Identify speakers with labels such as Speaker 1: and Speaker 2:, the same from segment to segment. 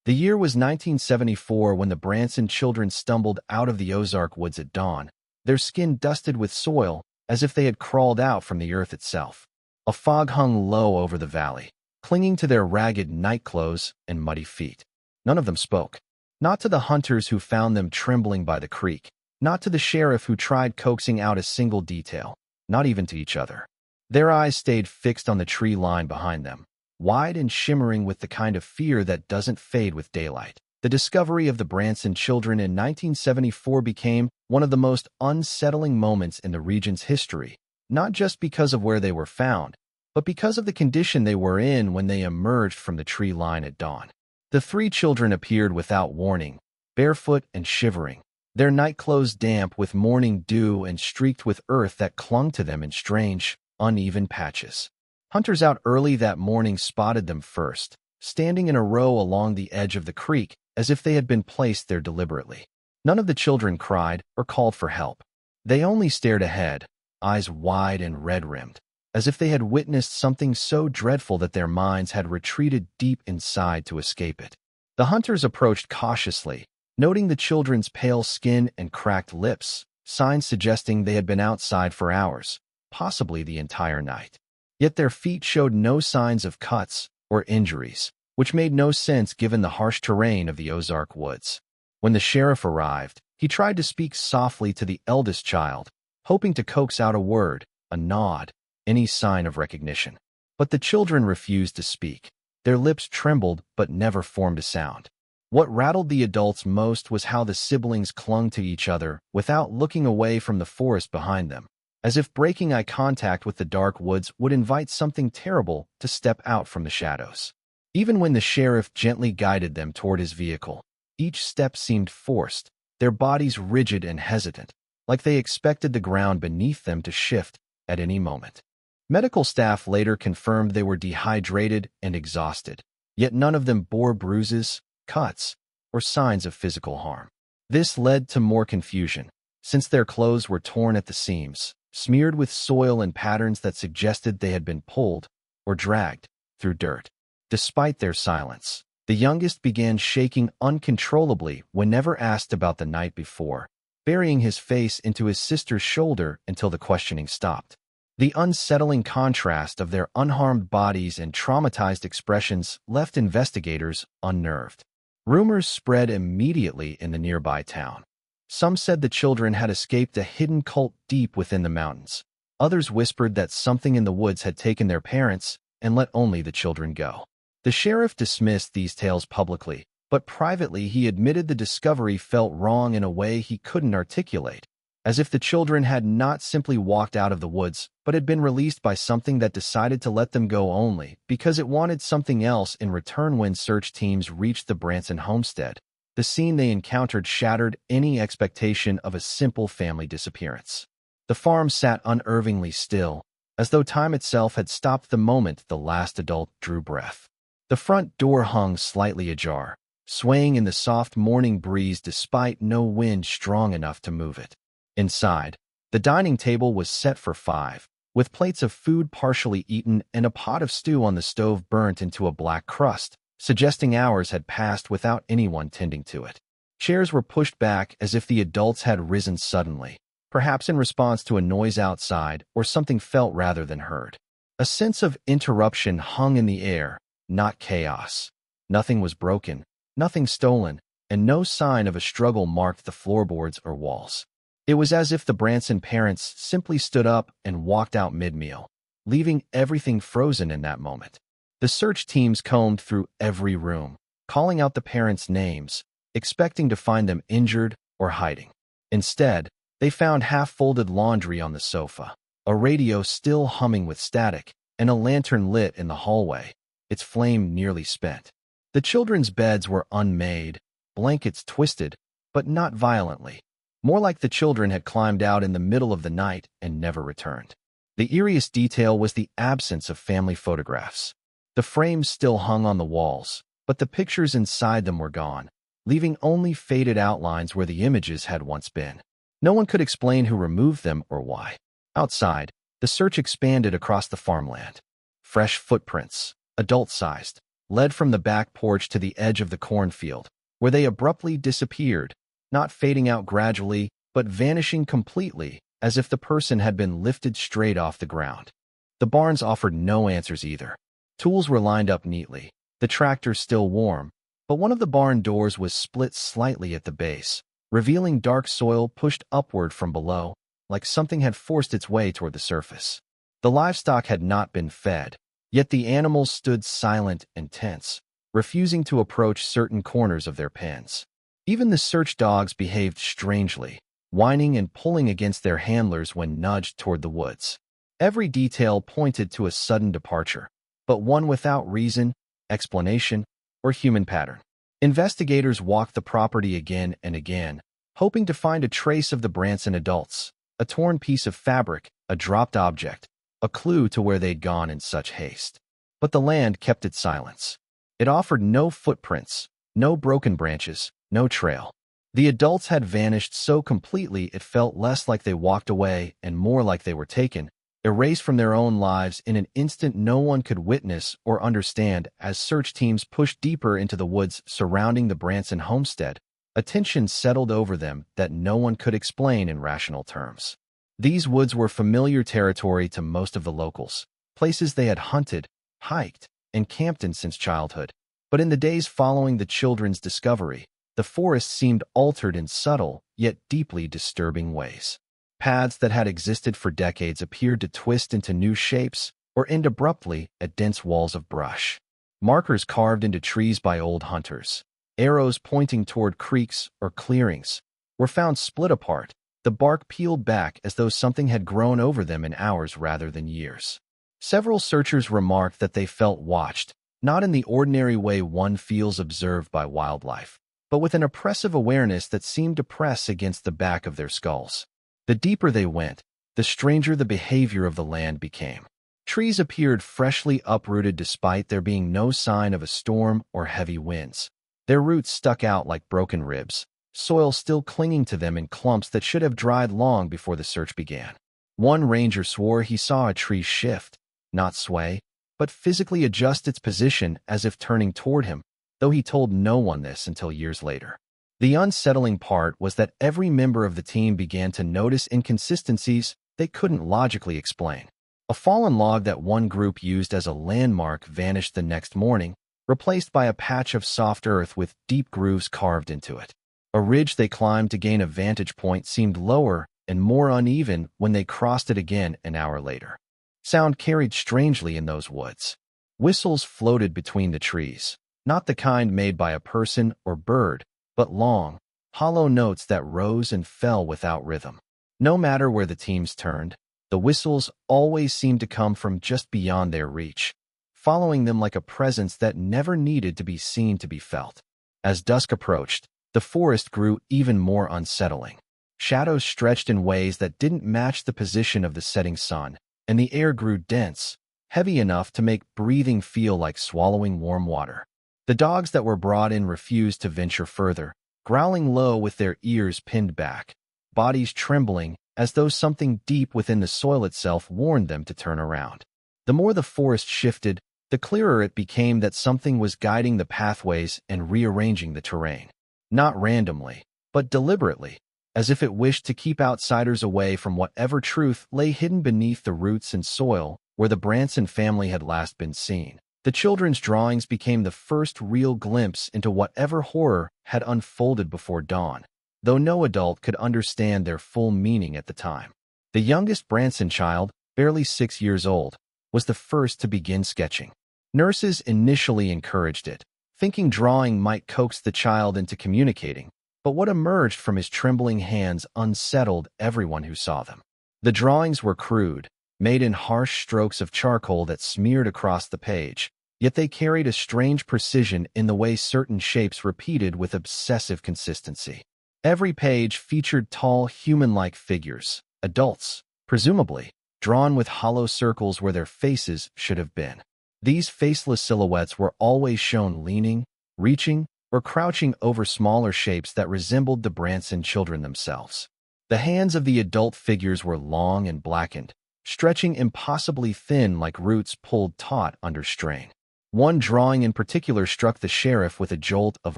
Speaker 1: The year was 1974 when the Branson children stumbled out of the Ozark woods at dawn, their skin dusted with soil as if they had crawled out from the earth itself. A fog hung low over the valley, clinging to their ragged nightclothes and muddy feet. None of them spoke. Not to the hunters who found them trembling by the creek, not to the sheriff who tried coaxing out a single detail, not even to each other. Their eyes stayed fixed on the tree line behind them, wide and shimmering with the kind of fear that doesn't fade with daylight. The discovery of the Branson children in 1974 became one of the most unsettling moments in the region's history, not just because of where they were found, but because of the condition they were in when they emerged from the tree line at dawn. The three children appeared without warning, barefoot and shivering, their nightclothes damp with morning dew and streaked with earth that clung to them in strange, uneven patches. Hunters out early that morning spotted them first, standing in a row along the edge of the creek as if they had been placed there deliberately. None of the children cried or called for help. They only stared ahead, eyes wide and red-rimmed, as if they had witnessed something so dreadful that their minds had retreated deep inside to escape it. The hunters approached cautiously, noting the children's pale skin and cracked lips, signs suggesting they had been outside for hours, possibly the entire night. Yet their feet showed no signs of cuts or injuries, which made no sense given the harsh terrain of the Ozark woods. When the sheriff arrived, he tried to speak softly to the eldest child, hoping to coax out a word, a nod, any sign of recognition. But the children refused to speak. Their lips trembled but never formed a sound. What rattled the adults most was how the siblings clung to each other without looking away from the forest behind them, as if breaking eye contact with the dark woods would invite something terrible to step out from the shadows. Even when the sheriff gently guided them toward his vehicle, each step seemed forced, their bodies rigid and hesitant, like they expected the ground beneath them to shift at any moment. Medical staff later confirmed they were dehydrated and exhausted, yet none of them bore bruises, cuts, or signs of physical harm. This led to more confusion, since their clothes were torn at the seams, smeared with soil and patterns that suggested they had been pulled or dragged through dirt. Despite their silence, the youngest began shaking uncontrollably whenever asked about the night before, burying his face into his sister's shoulder until the questioning stopped. The unsettling contrast of their unharmed bodies and traumatized expressions left investigators unnerved. Rumors spread immediately in the nearby town. Some said the children had escaped a hidden cult deep within the mountains. Others whispered that something in the woods had taken their parents and let only the children go. The sheriff dismissed these tales publicly, but privately he admitted the discovery felt wrong in a way he couldn't articulate, as if the children had not simply walked out of the woods, but had been released by something that decided to let them go only because it wanted something else in return. When search teams reached the Branson homestead, the scene they encountered shattered any expectation of a simple family disappearance. The farm sat unervingly still, as though time itself had stopped the moment the last adult drew breath. The front door hung slightly ajar, swaying in the soft morning breeze despite no wind strong enough to move it. Inside, the dining table was set for 5, with plates of food partially eaten and a pot of stew on the stove burnt into a black crust, suggesting hours had passed without anyone tending to it. Chairs were pushed back as if the adults had risen suddenly, perhaps in response to a noise outside or something felt rather than heard. A sense of interruption hung in the air, not chaos. Nothing was broken, nothing stolen, and no sign of a struggle marked the floorboards or walls. It was as if the Branson parents simply stood up and walked out mid-meal, leaving everything frozen in that moment. The search teams combed through every room, calling out the parents' names, expecting to find them injured or hiding. Instead, they found half-folded laundry on the sofa, a radio still humming with static, and a lantern lit in the hallway, its flame nearly spent. The children's beds were unmade, blankets twisted, but not violently. More like the children had climbed out in the middle of the night and never returned. The eeriest detail was the absence of family photographs. The frames still hung on the walls, but the pictures inside them were gone, leaving only faded outlines where the images had once been. No one could explain who removed them or why. Outside, the search expanded across the farmland. Fresh footprints, adult-sized, led from the back porch to the edge of the cornfield, where they abruptly disappeared, not fading out gradually, but vanishing completely, as if the person had been lifted straight off the ground. The barns offered no answers either. Tools were lined up neatly, the tractor still warm, but one of the barn doors was split slightly at the base, revealing dark soil pushed upward from below, like something had forced its way toward the surface. The livestock had not been fed, yet the animals stood silent and tense, refusing to approach certain corners of their pens. Even the search dogs behaved strangely, whining and pulling against their handlers when nudged toward the woods. Every detail pointed to a sudden departure, but one without reason, explanation, or human pattern. Investigators walked the property again and again, hoping to find a trace of the Branson adults, a torn piece of fabric, a dropped object, a clue to where they'd gone in such haste. But the land kept its silence. It offered no footprints, no broken branches, no trail. The adults had vanished so completely it felt less like they walked away and more like they were taken, erased from their own lives in an instant no one could witness or understand. As search teams pushed deeper into the woods surrounding the Branson homestead, a tension settled over them that no one could explain in rational terms. These woods were familiar territory to most of the locals, places they had hunted, hiked, and camped in since childhood. But in the days following the children's discovery, the forest seemed altered in subtle, yet deeply disturbing ways. Paths that had existed for decades appeared to twist into new shapes or end abruptly at dense walls of brush. Markers carved into trees by old hunters, arrows pointing toward creeks or clearings, were found split apart, the bark peeled back as though something had grown over them in hours rather than years. Several searchers remarked that they felt watched, not in the ordinary way one feels observed by wildlife, but with an oppressive awareness that seemed to press against the back of their skulls. The deeper they went, the stranger the behavior of the land became. Trees appeared freshly uprooted despite there being no sign of a storm or heavy winds. Their roots stuck out like broken ribs, soil still clinging to them in clumps that should have dried long before the search began. One ranger swore he saw a tree shift, not sway, but physically adjust its position as if turning toward him, though he told no one this until years later. The unsettling part was that every member of the team began to notice inconsistencies they couldn't logically explain. A fallen log that one group used as a landmark vanished the next morning, replaced by a patch of soft earth with deep grooves carved into it. A ridge they climbed to gain a vantage point seemed lower and more uneven when they crossed it again an hour later. Sound carried strangely in those woods. Whistles floated between the trees, not the kind made by a person or bird, but long, hollow notes that rose and fell without rhythm. No matter where the teams turned, the whistles always seemed to come from just beyond their reach, following them like a presence that never needed to be seen to be felt. As dusk approached, the forest grew even more unsettling. Shadows stretched in ways that didn't match the position of the setting sun, and the air grew dense, heavy enough to make breathing feel like swallowing warm water. The dogs that were brought in refused to venture further, growling low with their ears pinned back, bodies trembling as though something deep within the soil itself warned them to turn around. The more the forest shifted, the clearer it became that something was guiding the pathways and rearranging the terrain. Not randomly, but deliberately, as if it wished to keep outsiders away from whatever truth lay hidden beneath the roots and soil where the Branson family had last been seen. The children's drawings became the first real glimpse into whatever horror had unfolded before dawn, though no adult could understand their full meaning at the time. The youngest Branson child, barely 6 years old, was the first to begin sketching. Nurses initially encouraged it, thinking drawing might coax the child into communicating, but what emerged from his trembling hands unsettled everyone who saw them. The drawings were crude, made in harsh strokes of charcoal that smeared across the page, yet they carried a strange precision in the way certain shapes repeated with obsessive consistency. Every page featured tall, human-like figures, adults, presumably, drawn with hollow circles where their faces should have been. These faceless silhouettes were always shown leaning, reaching, or crouching over smaller shapes that resembled the Branson children themselves. The hands of the adult figures were long and blackened, stretching impossibly thin like roots pulled taut under strain. One drawing in particular struck the sheriff with a jolt of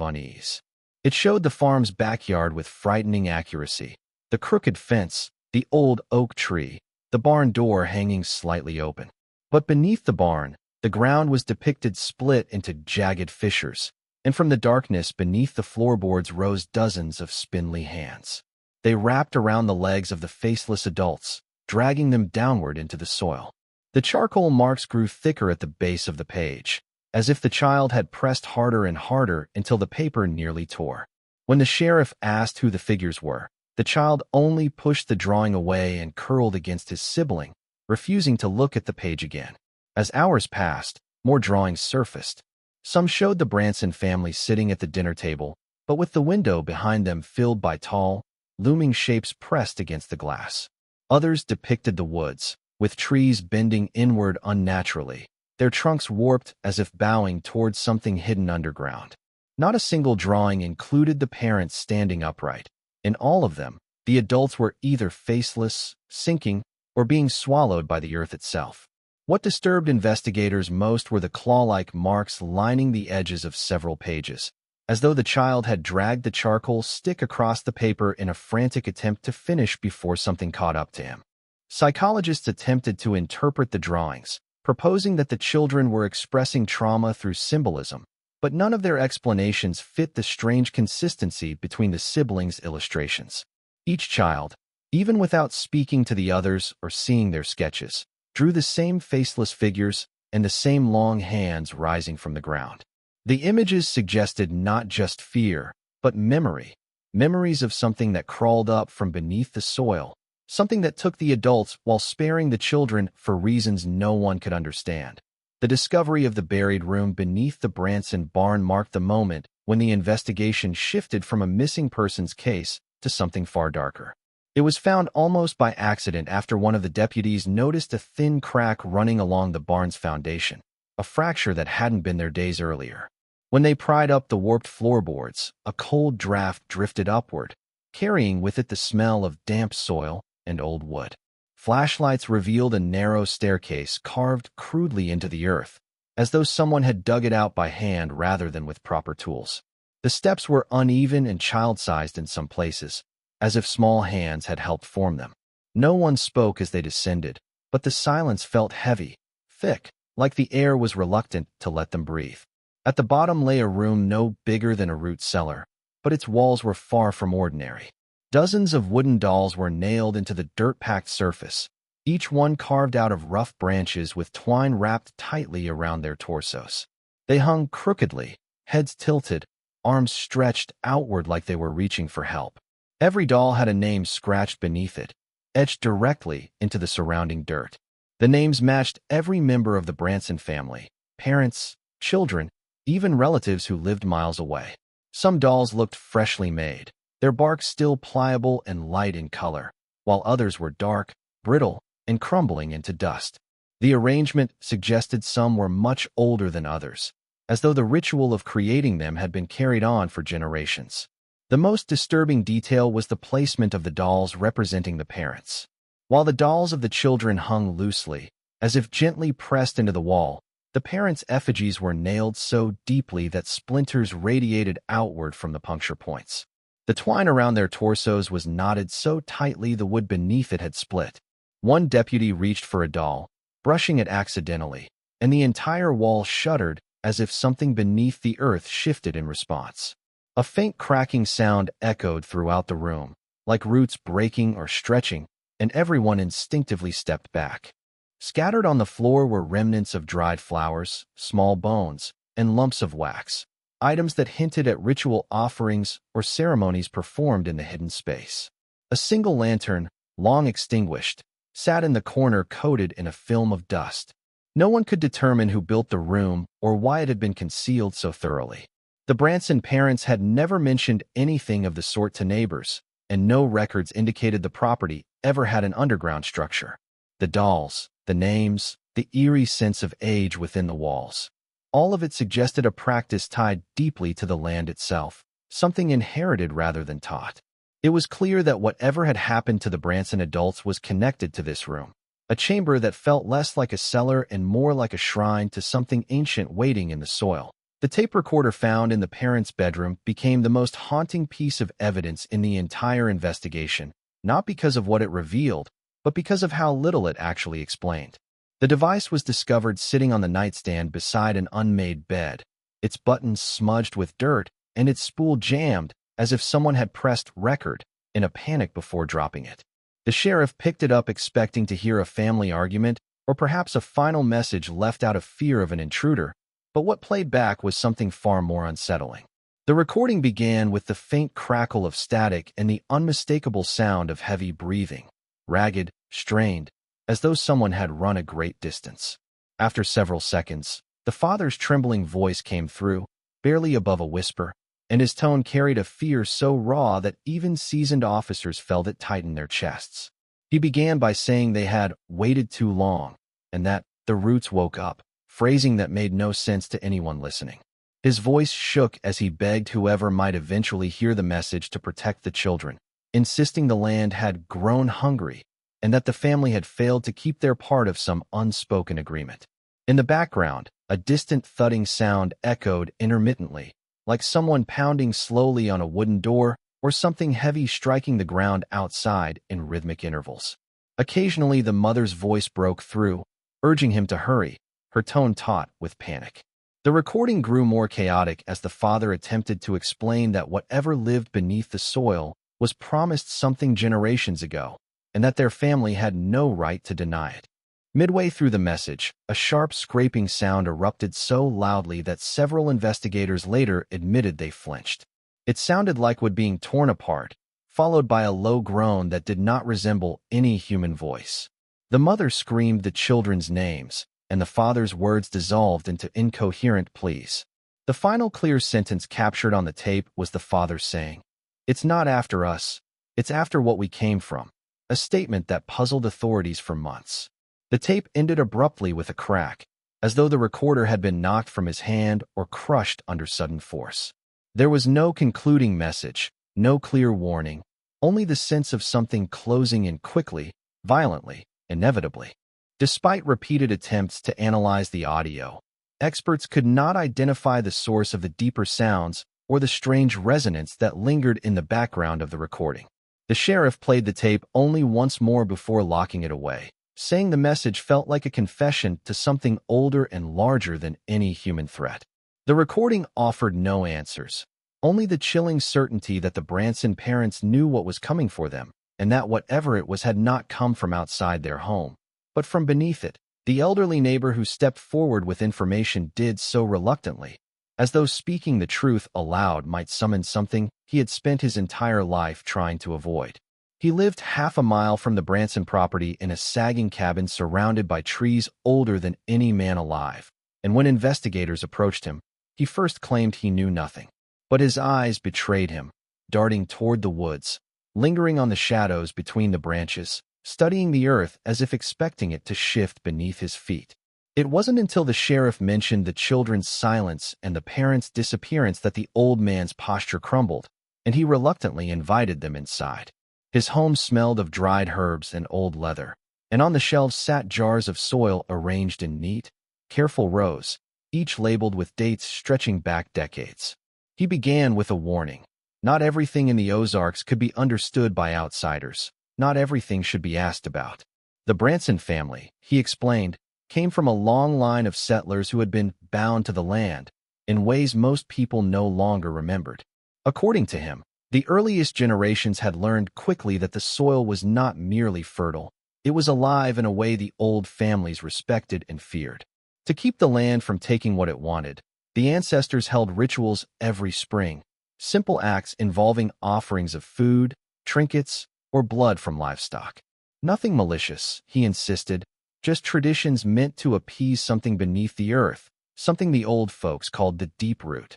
Speaker 1: unease. It showed the farm's backyard with frightening accuracy. The crooked fence, the old oak tree, the barn door hanging slightly open. But beneath the barn, the ground was depicted split into jagged fissures, and from the darkness beneath the floorboards rose dozens of spindly hands. They wrapped around the legs of the faceless adults, dragging them downward into the soil. The charcoal marks grew thicker at the base of the page, as if the child had pressed harder and harder until the paper nearly tore. When the sheriff asked who the figures were, the child only pushed the drawing away and curled against his sibling, refusing to look at the page again. As hours passed, more drawings surfaced. Some showed the Branson family sitting at the dinner table, but with the window behind them filled by tall, looming shapes pressed against the glass. Others depicted the woods, with trees bending inward unnaturally, their trunks warped as if bowing towards something hidden underground. Not a single drawing included the parents standing upright. In all of them, the adults were either faceless, sinking, or being swallowed by the earth itself. What disturbed investigators most were the claw-like marks lining the edges of several pages, as though the child had dragged the charcoal stick across the paper in a frantic attempt to finish before something caught up to him. Psychologists attempted to interpret the drawings, proposing that the children were expressing trauma through symbolism, but none of their explanations fit the strange consistency between the siblings' illustrations. Each child, even without speaking to the others or seeing their sketches, drew the same faceless figures and the same long hands rising from the ground. The images suggested not just fear, but memory, memories of something that crawled up from beneath the soil, something that took the adults while sparing the children for reasons no one could understand. The discovery of the buried room beneath the Branson barn marked the moment when the investigation shifted from a missing persons case to something far darker. It was found almost by accident after one of the deputies noticed a thin crack running along the barn's foundation, a fracture that hadn't been there days earlier. When they pried up the warped floorboards, a cold draft drifted upward, carrying with it the smell of damp soil and old wood. Flashlights revealed a narrow staircase carved crudely into the earth, as though someone had dug it out by hand rather than with proper tools. The steps were uneven and child-sized in some places, as if small hands had helped form them. No one spoke as they descended, but the silence felt heavy, thick, like the air was reluctant to let them breathe. At the bottom lay a room no bigger than a root cellar, but its walls were far from ordinary. Dozens of wooden dolls were nailed into the dirt-packed surface, each one carved out of rough branches with twine wrapped tightly around their torsos. They hung crookedly, heads tilted, arms stretched outward like they were reaching for help. Every doll had a name scratched beneath it, etched directly into the surrounding dirt. The names matched every member of the Branson family, parents, children, even relatives who lived miles away. Some dolls looked freshly made, their bark still pliable and light in color, while others were dark, brittle, and crumbling into dust. The arrangement suggested some were much older than others, as though the ritual of creating them had been carried on for generations. The most disturbing detail was the placement of the dolls representing the parents. While the dolls of the children hung loosely, as if gently pressed into the wall, the parents' effigies were nailed so deeply that splinters radiated outward from the puncture points. The twine around their torsos was knotted so tightly the wood beneath it had split. One deputy reached for a doll, brushing it accidentally, and the entire wall shuddered as if something beneath the earth shifted in response. A faint cracking sound echoed throughout the room, like roots breaking or stretching, and everyone instinctively stepped back. Scattered on the floor were remnants of dried flowers, small bones, and lumps of wax, items that hinted at ritual offerings or ceremonies performed in the hidden space. A single lantern, long extinguished, sat in the corner coated in a film of dust. No one could determine who built the room or why it had been concealed so thoroughly. The Branson parents had never mentioned anything of the sort to neighbors, and no records indicated the property ever had an underground structure. The dolls, the names, the eerie sense of age within the walls. All of it suggested a practice tied deeply to the land itself, something inherited rather than taught. It was clear that whatever had happened to the Branson adults was connected to this room, a chamber that felt less like a cellar and more like a shrine to something ancient waiting in the soil. The tape recorder found in the parents' bedroom became the most haunting piece of evidence in the entire investigation, not because of what it revealed, but because of how little it actually explained. The device was discovered sitting on the nightstand beside an unmade bed, its buttons smudged with dirt and its spool jammed as if someone had pressed record in a panic before dropping it. The sheriff picked it up expecting to hear a family argument or perhaps a final message left out of fear of an intruder, but what played back was something far more unsettling. The recording began with the faint crackle of static and the unmistakable sound of heavy breathing, ragged, strained, as though someone had run a great distance. After several seconds, the father's trembling voice came through, barely above a whisper, and his tone carried a fear so raw that even seasoned officers felt it tighten their chests. He began by saying they had waited too long, and that the roots woke up, phrasing that made no sense to anyone listening. His voice shook as he begged whoever might eventually hear the message to protect the children, insisting the land had grown hungry and that the family had failed to keep their part of some unspoken agreement. In the background, a distant thudding sound echoed intermittently, like someone pounding slowly on a wooden door or something heavy striking the ground outside in rhythmic intervals. Occasionally, the mother's voice broke through, urging him to hurry, her tone taut with panic. The recording grew more chaotic as the father attempted to explain that whatever lived beneath the soil was promised something generations ago, and that their family had no right to deny it. Midway through the message, a sharp scraping sound erupted so loudly that several investigators later admitted they flinched. It sounded like wood being torn apart, followed by a low groan that did not resemble any human voice. The mother screamed the children's names, and the father's words dissolved into incoherent pleas. The final clear sentence captured on the tape was the father saying, "It's not after us, it's after what we came from," a statement that puzzled authorities for months. The tape ended abruptly with a crack, as though the recorder had been knocked from his hand or crushed under sudden force. There was no concluding message, no clear warning, only the sense of something closing in quickly, violently, inevitably. Despite repeated attempts to analyze the audio, experts could not identify the source of the deeper sounds or the strange resonance that lingered in the background of the recording. The sheriff played the tape only once more before locking it away, saying the message felt like a confession to something older and larger than any human threat. The recording offered no answers, only the chilling certainty that the Branson parents knew what was coming for them, and that whatever it was had not come from outside their home, but from beneath it. The elderly neighbor who stepped forward with information did so reluctantly, as though speaking the truth aloud might summon something he had spent his entire life trying to avoid. He lived half a mile from the Branson property in a sagging cabin surrounded by trees older than any man alive, and when investigators approached him, he first claimed he knew nothing. But his eyes betrayed him, darting toward the woods, lingering on the shadows between the branches, studying the earth as if expecting it to shift beneath his feet. It wasn't until the sheriff mentioned the children's silence and the parents' disappearance that the old man's posture crumbled, and he reluctantly invited them inside. His home smelled of dried herbs and old leather, and on the shelves sat jars of soil arranged in neat, careful rows, each labeled with dates stretching back decades. He began with a warning. Not everything in the Ozarks could be understood by outsiders. Not everything should be asked about. The Branson family, he explained, came from a long line of settlers who had been bound to the land in ways most people no longer remembered. According to him, the earliest generations had learned quickly that the soil was not merely fertile, it was alive in a way the old families respected and feared. To keep the land from taking what it wanted, the ancestors held rituals every spring, simple acts involving offerings of food, trinkets, or blood from livestock. Nothing malicious, he insisted, just traditions meant to appease something beneath the earth, something the old folks called the deep root.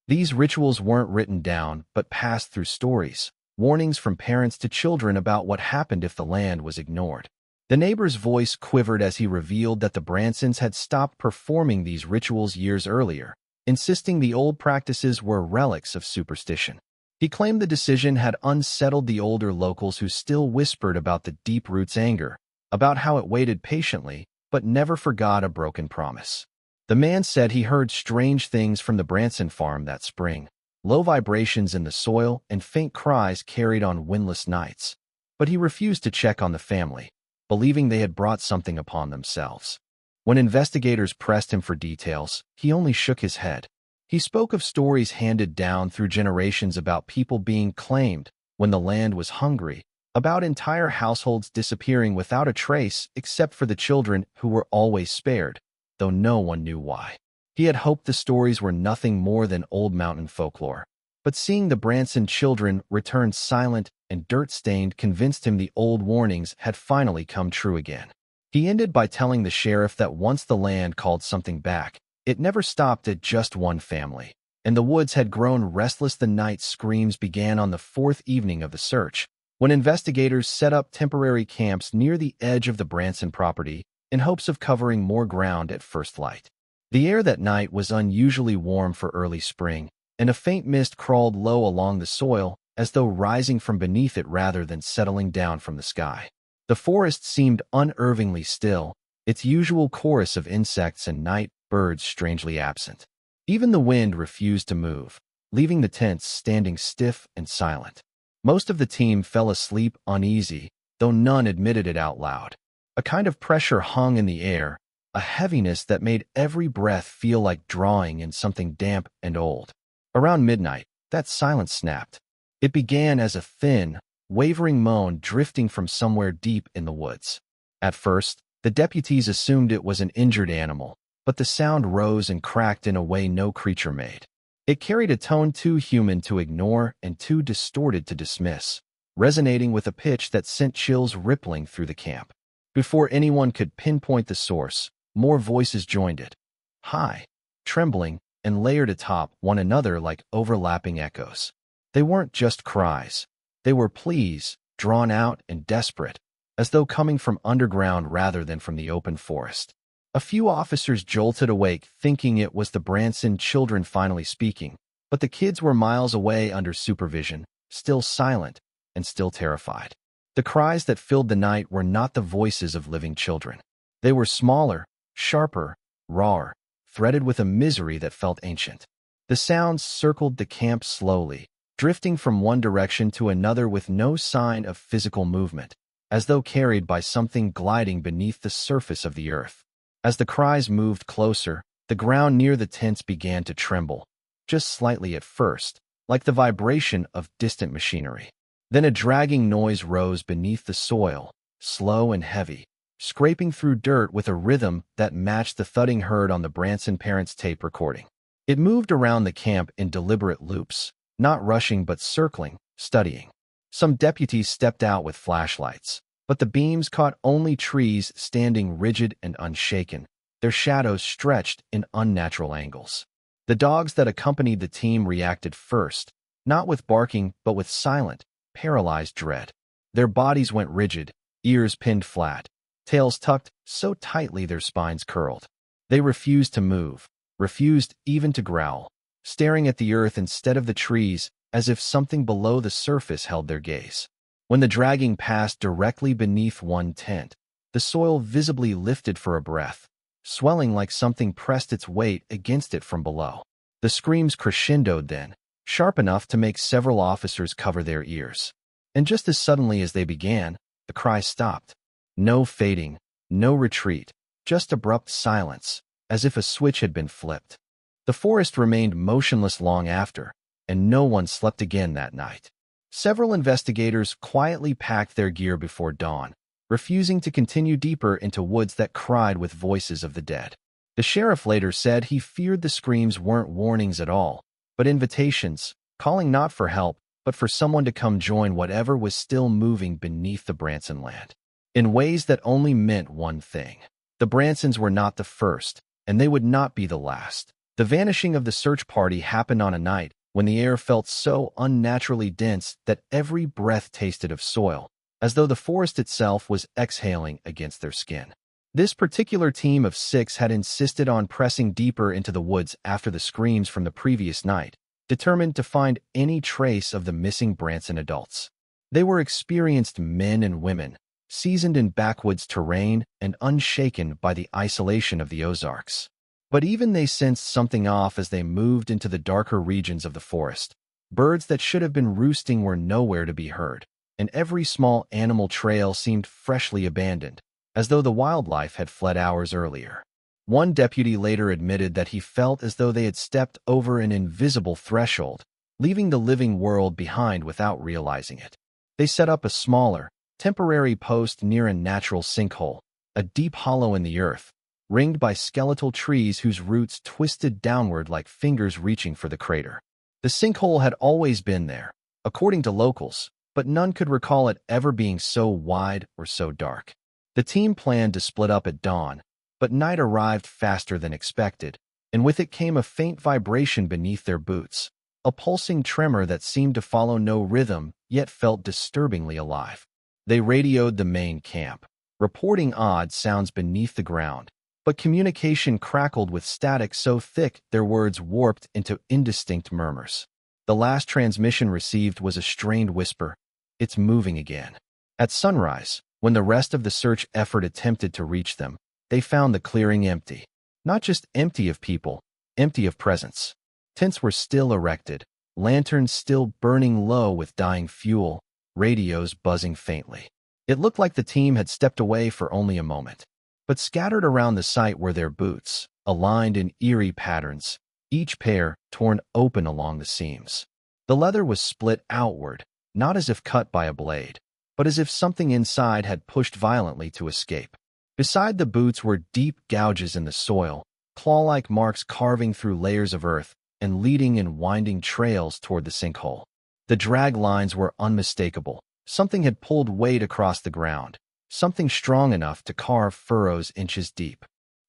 Speaker 1: These rituals weren't written down, but passed through stories, warnings from parents to children about what happened if the land was ignored. The neighbor's voice quivered as he revealed that the Bransons had stopped performing these rituals years earlier, insisting the old practices were relics of superstition. He claimed the decision had unsettled the older locals who still whispered about the deep root's anger, about how it waited patiently, but never forgot a broken promise. The man said he heard strange things from the Branson farm that spring, low vibrations in the soil and faint cries carried on windless nights. But he refused to check on the family, believing they had brought something upon themselves. When investigators pressed him for details, he only shook his head. He spoke of stories handed down through generations about people being claimed when the land was hungry, about entire households disappearing without a trace except for the children who were always spared, though no one knew why. He had hoped the stories were nothing more than old mountain folklore. But seeing the Branson children return silent and dirt-stained convinced him the old warnings had finally come true again. He ended by telling the sheriff that once the land called something back, it never stopped at just one family, and the woods had grown restless. The night screams began on the fourth evening of the search, when investigators set up temporary camps near the edge of the Branson property in hopes of covering more ground at first light. The air that night was unusually warm for early spring, and a faint mist crawled low along the soil as though rising from beneath it rather than settling down from the sky. The forest seemed unnervingly still, its usual chorus of insects and night birds strangely absent. Even the wind refused to move, leaving the tents standing stiff and silent. Most of the team fell asleep uneasy, though none admitted it out loud. A kind of pressure hung in the air, a heaviness that made every breath feel like drawing in something damp and old. Around midnight, that silence snapped. It began as a thin, wavering moan drifting from somewhere deep in the woods. At first, the deputies assumed it was an injured animal, but the sound rose and cracked in a way no creature made. It carried a tone too human to ignore and too distorted to dismiss, resonating with a pitch that sent chills rippling through the camp. Before anyone could pinpoint the source, more voices joined it, high, trembling, and layered atop one another like overlapping echoes. They weren't just cries. They were pleas, drawn out and desperate, as though coming from underground rather than from the open forest. A few officers jolted awake thinking it was the Branson children finally speaking, but the kids were miles away under supervision, still silent and still terrified. The cries that filled the night were not the voices of living children. They were smaller, sharper, rawer, threaded with a misery that felt ancient. The sounds circled the camp slowly, drifting from one direction to another with no sign of physical movement, as though carried by something gliding beneath the surface of the earth. As the cries moved closer, the ground near the tents began to tremble, just slightly at first, like the vibration of distant machinery. Then a dragging noise rose beneath the soil, slow and heavy, scraping through dirt with a rhythm that matched the thudding heard on the Branson parents' tape recording. It moved around the camp in deliberate loops, not rushing but circling, studying. Some deputies stepped out with flashlights, but the beams caught only trees standing rigid and unshaken, their shadows stretched in unnatural angles. The dogs that accompanied the team reacted first, not with barking but with silent, paralyzed dread. Their bodies went rigid, ears pinned flat, tails tucked so tightly their spines curled. They refused to move, refused even to growl, staring at the earth instead of the trees as if something below the surface held their gaze. When the dragging passed directly beneath one tent, the soil visibly lifted for a breath, swelling like something pressed its weight against it from below. The screams crescendoed then, sharp enough to make several officers cover their ears. And just as suddenly as they began, the cries stopped. No fading, no retreat, just abrupt silence, as if a switch had been flipped. The forest remained motionless long after, and no one slept again that night. Several investigators quietly packed their gear before dawn, refusing to continue deeper into woods that cried with voices of the dead. The sheriff later said he feared the screams weren't warnings at all, but invitations, calling not for help, but for someone to come join whatever was still moving beneath the Branson land. In ways that only meant one thing. The Bransons were not the first, and they would not be the last. The vanishing of the search party happened on a night when the air felt so unnaturally dense that every breath tasted of soil, as though the forest itself was exhaling against their skin. This particular team of 6 had insisted on pressing deeper into the woods after the screams from the previous night, determined to find any trace of the missing Branson adults. They were experienced men and women, seasoned in backwoods terrain and unshaken by the isolation of the Ozarks. But even they sensed something off as they moved into the darker regions of the forest. Birds that should have been roosting were nowhere to be heard, and every small animal trail seemed freshly abandoned, as though the wildlife had fled hours earlier. One deputy later admitted that he felt as though they had stepped over an invisible threshold, leaving the living world behind without realizing it. They set up a smaller, temporary post near a natural sinkhole, a deep hollow in the earth, ringed by skeletal trees whose roots twisted downward like fingers reaching for the crater. The sinkhole had always been there, according to locals, but none could recall it ever being so wide or so dark. The team planned to split up at dawn, but night arrived faster than expected, and with it came a faint vibration beneath their boots, a pulsing tremor that seemed to follow no rhythm, yet felt disturbingly alive. They radioed the main camp, reporting odd sounds beneath the ground, but communication crackled with static so thick their words warped into indistinct murmurs. The last transmission received was a strained whisper, "It's moving again." At sunrise, when the rest of the search effort attempted to reach them, they found the clearing empty. Not just empty of people, empty of presence. Tents were still erected, lanterns still burning low with dying fuel, radios buzzing faintly. It looked like the team had stepped away for only a moment. But scattered around the site were their boots, aligned in eerie patterns, each pair torn open along the seams. The leather was split outward, not as if cut by a blade, but as if something inside had pushed violently to escape. Beside the boots were deep gouges in the soil, claw-like marks carving through layers of earth and leading in winding trails toward the sinkhole. The drag lines were unmistakable. Something had pulled weight across the ground, something strong enough to carve furrows inches deep.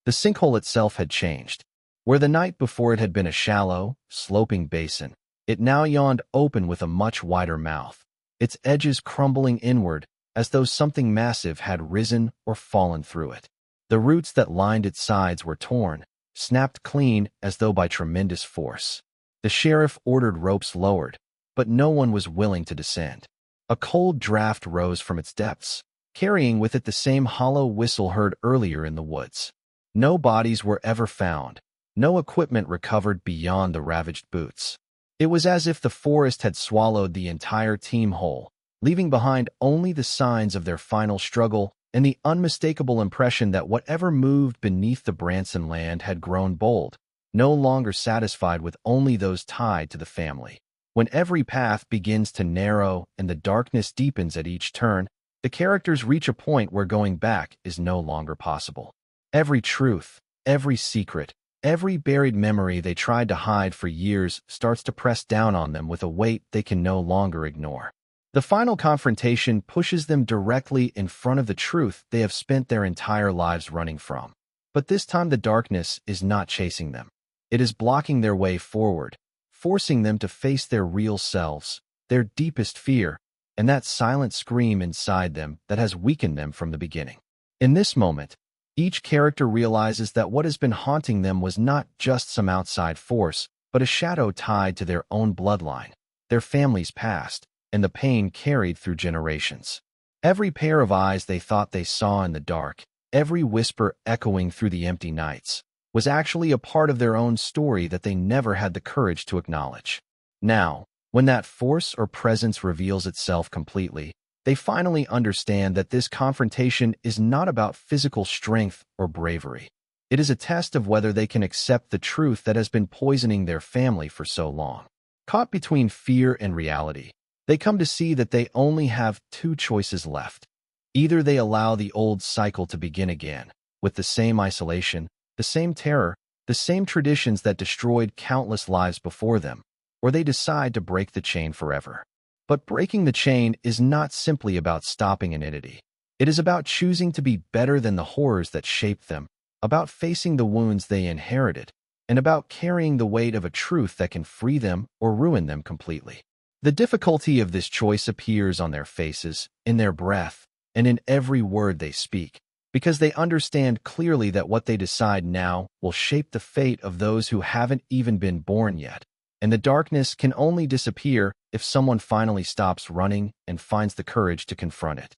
Speaker 1: The sinkhole itself had changed. Where the night before it had been a shallow, sloping basin, it now yawned open with a much wider mouth, its edges crumbling inward as though something massive had risen or fallen through it. The roots that lined its sides were torn, snapped clean as though by tremendous force. The sheriff ordered ropes lowered, but no one was willing to descend. A cold draft rose from its depths, carrying with it the same hollow whistle heard earlier in the woods. No bodies were ever found, no equipment recovered beyond the ravaged boots. It was as if the forest had swallowed the entire team whole, leaving behind only the signs of their final struggle and the unmistakable impression that whatever moved beneath the Branson land had grown bold, no longer satisfied with only those tied to the family. When every path begins to narrow and the darkness deepens at each turn, the characters reach a point where going back is no longer possible. Every truth, every secret, every buried memory they tried to hide for years starts to press down on them with a weight they can no longer ignore. The final confrontation pushes them directly in front of the truth they have spent their entire lives running from. But this time the darkness is not chasing them. It is blocking their way forward, forcing them to face their real selves, their deepest fear, and that silent scream inside them that has weakened them from the beginning. In this moment, each character realizes that what has been haunting them was not just some outside force, but a shadow tied to their own bloodline, their family's past, and the pain carried through generations. Every pair of eyes they thought they saw in the dark, every whisper echoing through the empty nights, was actually a part of their own story that they never had the courage to acknowledge. Now, when that force or presence reveals itself completely, they finally understand that this confrontation is not about physical strength or bravery. It is a test of whether they can accept the truth that has been poisoning their family for so long. Caught between fear and reality, they come to see that they only have two choices left. Either they allow the old cycle to begin again, with the same isolation, the same terror, the same traditions that destroyed countless lives before them, or they decide to break the chain forever. But breaking the chain is not simply about stopping an entity. It is about choosing to be better than the horrors that shaped them, about facing the wounds they inherited, and about carrying the weight of a truth that can free them or ruin them completely. The difficulty of this choice appears on their faces, in their breath, and in every word they speak, because they understand clearly that what they decide now will shape the fate of those who haven't even been born yet. And the darkness can only disappear if someone finally stops running and finds the courage to confront it.